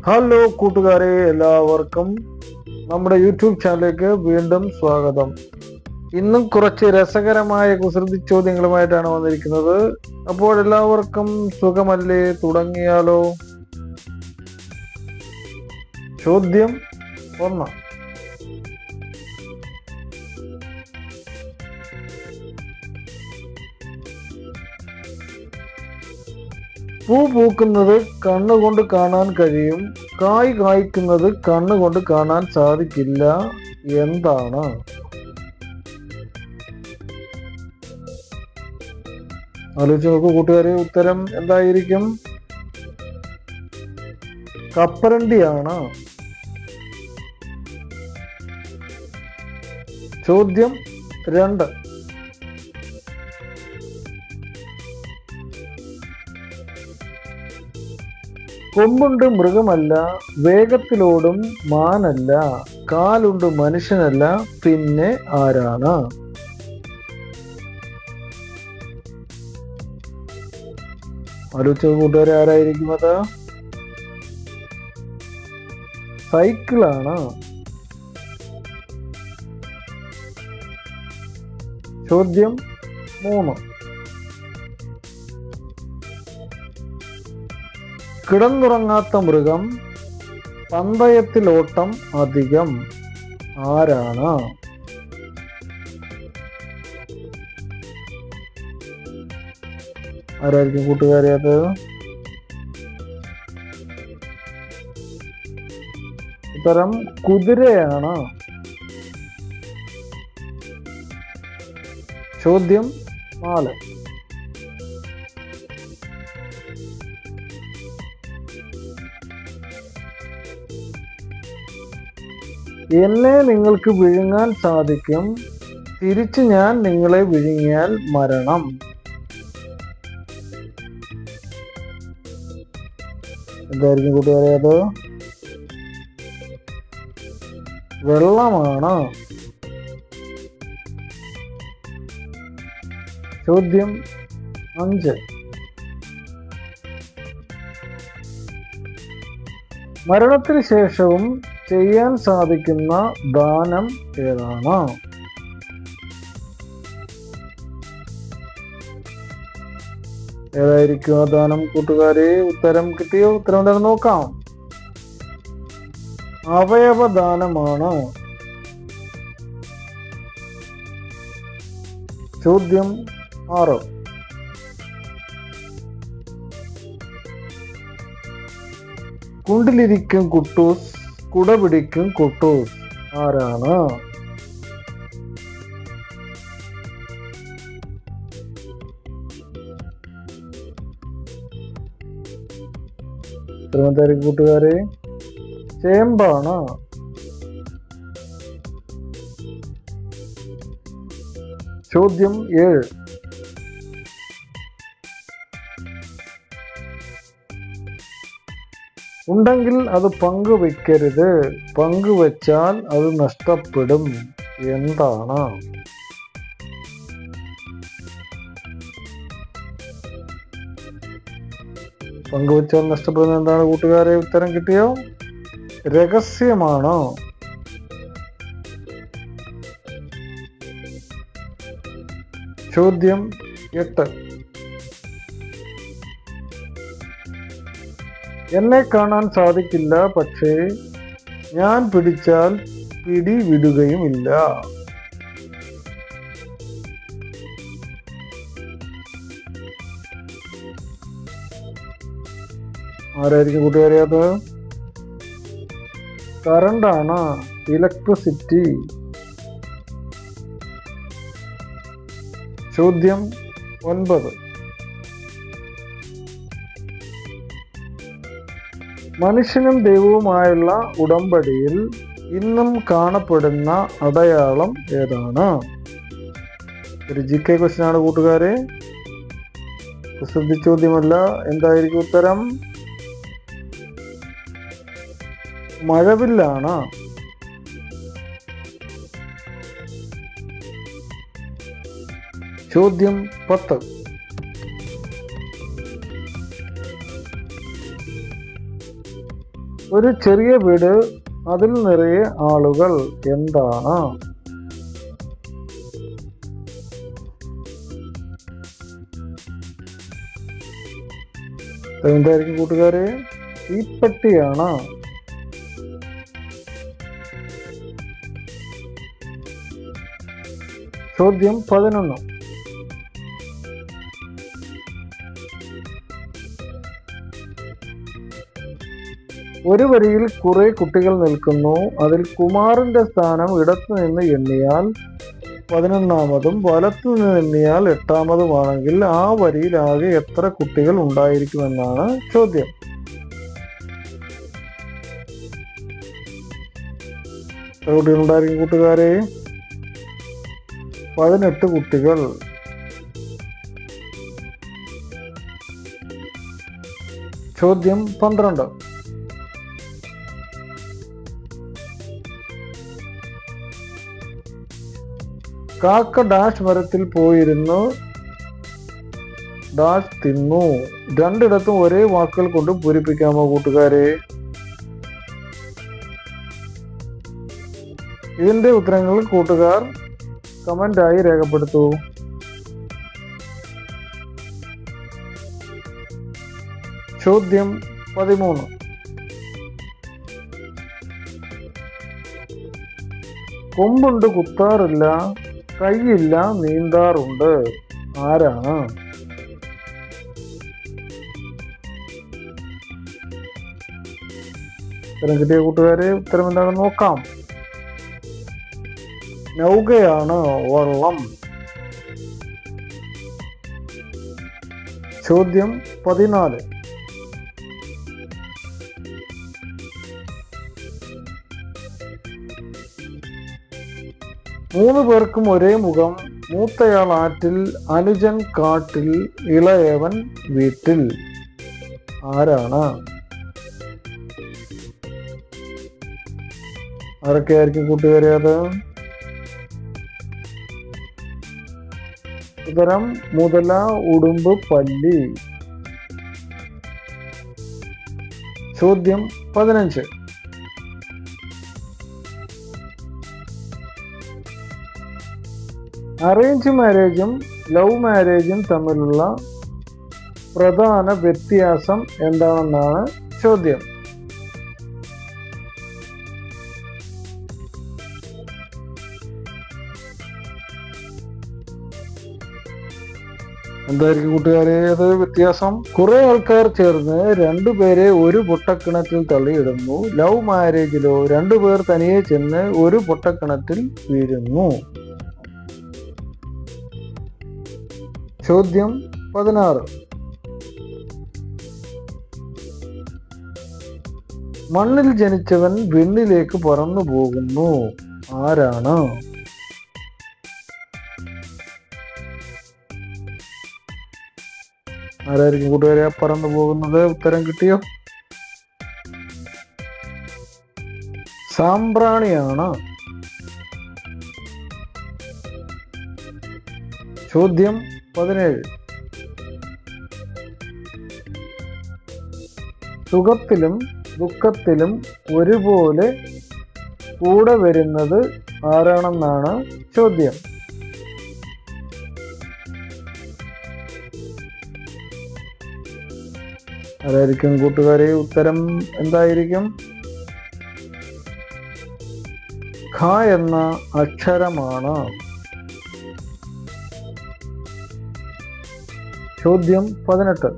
Hello കൂട്ടുകാരെ, എല്ലാവർക്കും നമ്മുടെ യൂട്യൂബ് ചാനലിലേക്ക് വീണ്ടും സ്വാഗതം. ഇന്നും കുറച്ച് രസകരമായ കുസൃതി ചോദ്യങ്ങളുമായിട്ടാണ് വന്നിരിക്കുന്നത്. അപ്പോൾ എല്ലാവർക്കും സുഖമല്ലേ? തുടങ്ങിയാലോ? ചോദ്യം 1. പൂ പൂക്കുന്നത് കണ്ണുകൊണ്ട് കാണാൻ കഴിയും, കായ് കായ്ക്കുന്നത് കണ്ണുകൊണ്ട് കാണാൻ സാധിക്കില്ല. എന്താണ്? ആലോചിച്ച് നോക്കൂ കൂട്ടുകാരെ, ഉത്തരം എന്തായിരിക്കും? കപ്പലണ്ടിയാണ്. ചോദ്യം 2. കൊമ്പുണ്ട് മൃഗമല്ല, വേഗത്തിലോടും മാനല്ല, കാലുണ്ട് മനുഷ്യനല്ല, പിന്നെ ആരാണ്? ആലോചിച്ച കൂട്ടുകാരെ, ആരായിരിക്കും അത്? സൈക്കിളാണ്. ചോദ്യം 3. കിടന്നുറങ്ങാത്ത മൃഗം, പന്തയത്തിലോട്ടം അധികം, ആരാണ്? ആരായിരിക്കും കൂട്ടുകാരെ അത്? ഉത്തരം കുതിരയാണ്. ചോദ്യം 4. എന്നെ നിങ്ങൾക്ക് വിഴുങ്ങാൻ സാധിക്കും, തിരിച്ച് ഞാൻ നിങ്ങളെ വിഴുങ്ങിയാൽ മരണം. എന്തായിരിക്കും കൂട്ടുകാരെ അത്? വെള്ളമാണ്. ചോദ്യം 5. മരണത്തിന് ശേഷവും ചെയ്യാൻ സാധിക്കുന്ന ദാനം ഏതാണ്? ഏതായിരിക്കും ആ ദാനം കൂട്ടുകാരെ? ഉത്തരം കിട്ടിയോ? ഉത്തരം എന്താണെന്ന് നോക്കാം. അവയവദാനമാണ്. ചോദ്യം 6. കുണ്ടിലിരിക്കും കുട്ടൂസ്, കുട പിടിക്കും കുട്ടൂസ്, ആരാണ്? കൂട്ടുകാരെ, ചേമ്പാണ്. ചോദ്യം 7. ഉണ്ടെങ്കിൽ അത് പങ്കുവെക്കരുത്, പങ്കുവെച്ചാൽ അത് നഷ്ടപ്പെടും. എന്താണ്? പങ്കുവെച്ചാൽ നഷ്ടപ്പെടുന്നത് എന്താണ് കൂട്ടുകാരെ? ഉത്തരം കിട്ടിയോ? രഹസ്യമാണ്. ചോദ്യം 8. എന്നെ കാണാൻ സാധിക്കില്ല, പക്ഷേ ഞാൻ പിടിച്ചാൽ പിടി വിടുകയുമില്ല. ആരായിരിക്കും കൂട്ടുകാരെ അത്? കറണ്ടാണ്. ഇലക്ട്രിസിറ്റി. ചോദ്യം 9. മനുഷ്യനും ദൈവവുമായുള്ള ഉടമ്പടിയിൽ ഇന്നും കാണപ്പെടുന്ന അടയാളം ഏതാണ്? ഒരു GK ക്വസ്റ്റ്യൻ ആണ് കൂട്ടുകാരെ, കുസൃതി ചോദ്യമല്ല. എന്തായിരിക്കും ഉത്തരം? മഴവില്ലാണ്. ചോദ്യം 10. ഒരു ചെറിയ വീട്, അതിൽ നിറയെ ആളുകൾ, എന്താണ്? എന്തായിരിക്കും കൂട്ടുകാരെ? തീപ്പെട്ടിയാണ്. ചോദ്യം 11. ഒരു വരിയിൽ കുറെ കുട്ടികൾ നിൽക്കുന്നു. അതിൽ കുമാറിന്റെ സ്ഥാനം ഇടത്തു നിന്ന് എണ്ണിയാൽ 11-മതും വലത്തു നിന്ന് എണ്ണിയാൽ 8-മതുമാണെങ്കിൽ ആ വരിയിൽ ആകെ എത്ര കുട്ടികൾ ഉണ്ടായിരിക്കുമെന്നാണ് ചോദ്യം. എത്ര കുട്ടികൾ ഉണ്ടായിരിക്കും കൂട്ടുകാരെ? 18 കുട്ടികൾ. ചോദ്യം 12. കാക്ക ഡാഷ് മരത്തിൽ പോയിരുന്നു ഡാഷ് തിന്നു. രണ്ടിടത്തും ഒരേ വാക്കുകൾ കൊണ്ട് പൂരിപ്പിക്കാമോ കൂട്ടുകാരെ? ഇതിന്റെ ഉത്തരങ്ങൾ കൂട്ടുകാർ കമന്റായി രേഖപ്പെടുത്തൂ. ചോദ്യം 13. കൊമ്പുണ്ട് കുത്താറില്ല, കൈയില്ല നീന്താറുണ്ട്, ആരാണ്? ഉത്തരം കിട്ടിയ കൂട്ടുകാരെ ഉത്തരം എന്താണെന്ന് നോക്കാം. നൗകയാണ്, വള്ളം. ചോദ്യം 14. മൂന്ന് പേർക്കും ഒരേ മുഖം, മൂത്തയാൾ ആറ്റിൽ, അനുജൻ കാട്ടിൽ, ഇളയവൻ വീട്ടിൽ, ആരാണ്? ആരൊക്കെയായിരിക്കും കൂട്ടുകാരെ അത്? ഉത്തരം മുതല, ഉടുമ്പ്, പല്ലി. ചോദ്യം 15. അറേഞ്ച് മാരേജും ലവ് മാരേജും തമ്മിലുള്ള പ്രധാന വ്യത്യാസം എന്താണെന്നാണ് ചോദ്യം. എന്തായിരിക്കും കൂട്ടുകാരെ അത് വ്യത്യാസം? കുറെ ആൾക്കാർ ചേർന്ന് രണ്ടുപേരെ ഒരു പൊട്ടക്കിണറ്റിൽ തള്ളിയിടുന്നു. ലവ് മാരേജിലോ രണ്ടുപേർ തനിയെ ചെന്ന് ഒരു പൊട്ടക്കിണറ്റിൽ വീഴുന്നു. ചോദ്യം 16. മണ്ണിൽ ജനിച്ചവൻ വിണ്ണിലേക്ക് പറന്നു പോകുന്നു, ആരാണ്? ആരായിരിക്കും കൂട്ടുകാരെ പറന്നു പോകുന്നത്? ഉത്തരം കിട്ടിയോ? സാമ്പ്രാണിയാണ്. ചോദ്യം 17. സുഖത്തിലും ദുഃഖത്തിലും ഒരുപോലെ കൂടെ വരുന്നത് ആരാണെന്നാണ് ചോദ്യം. അതായിരിക്കും കൂട്ടുകാരെ ഉത്തരം എന്തായിരിക്കും? ഖ എന്ന അക്ഷരമാണ്. ചോദ്യം 18.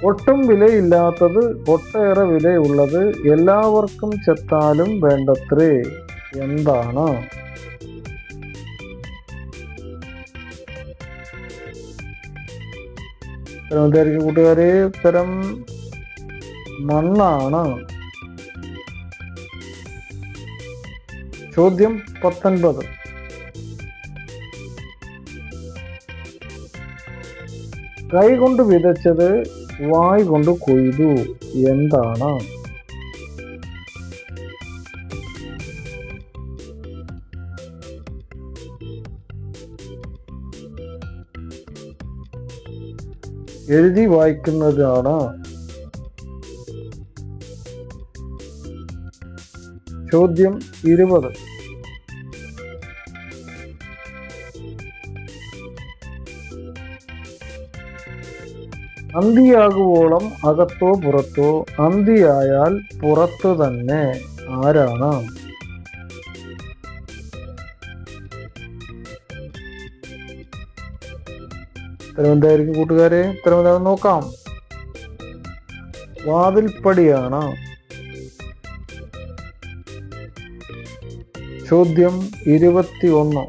ഒട്ടും വിലയില്ലാത്തത് ഒട്ടേറെ വിലയുള്ളത്, എല്ലാവർക്കും ചെത്താലും വേണ്ടത്രേ, എന്താണ്? എന്തായിരിക്കും കൂട്ടുകാരെ ഉത്തരം? മണ്ണാണ്. ചോദ്യം 19. കൈ കൊണ്ട് വിതച്ചത് വായ് കൊണ്ട് കൊയ്തു, എന്താണ്? എഴുതി വായിക്കുന്നതാണ്. ചോദ്യം 20. അന്തിയാകുവോളം അകത്തോ പുറത്തോ, അന്തിയായാൽ പുറത്തു തന്നെ. ആരാണ്? ഉത്തരം എന്തായിരിക്കും കൂട്ടുകാരെ? ഉത്തരം എന്താണെന്ന് നോക്കാം. വാതിൽപ്പടിയാണ്. ചോദ്യം 21.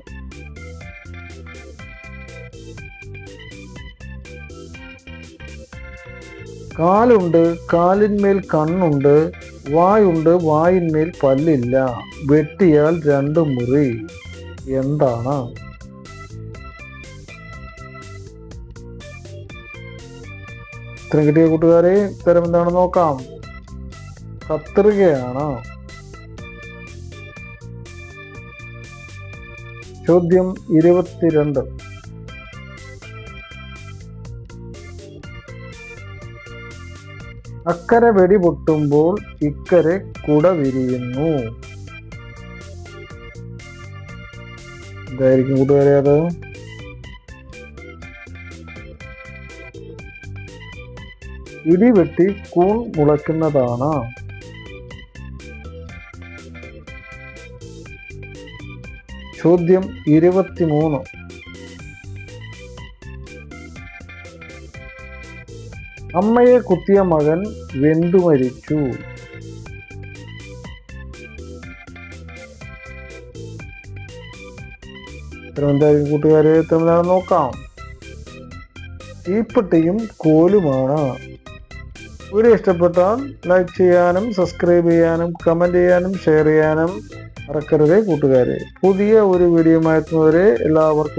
കാലുണ്ട്, കാലിന്മേൽ കണ്ണുണ്ട്, വായുണ്ട്, വായിന്മേൽ പല്ലില്ല, വെട്ടിയാൽ 2 മുറി. എന്താണ്? ഉത്തരം കിട്ടിയ കൂട്ടുകാരെ ഉത്തരം എന്താണെന്ന് നോക്കാം. കത്രികയാണ്. ചോദ്യം 22. അക്കരെ വെടി പൊട്ടുമ്പോൾ ഇക്കരെ കുട വിരിയുന്നു. എന്തായിരിക്കും കൂട്ടുകാരെ അത്? ഇടിവെട്ടി കൂൺ മുളയ്ക്കുന്നതാണ്. ചോദ്യം 23. അമ്മയെ കുത്തിയ മകൻ വെന്തു മരിച്ചു. എന്തായാലും കൂട്ടുകാരെ തമ്മിലാണ് നോക്കാം. തീപ്പെട്ടിയും കോലുമാണ്. വീഡിയോ ഇഷ്ടപ്പെട്ടാൽ ലൈക്ക് ചെയ്യാനും സബ്സ്ക്രൈബ് ചെയ്യാനും കമന്റ് ചെയ്യാനും ഷെയർ ചെയ്യാനും മറക്കരുതേ കൂട്ടുകാരെ. പുതിയ ഒരു വീഡിയോ എത്തുന്നവരെ എല്ലാവർക്കും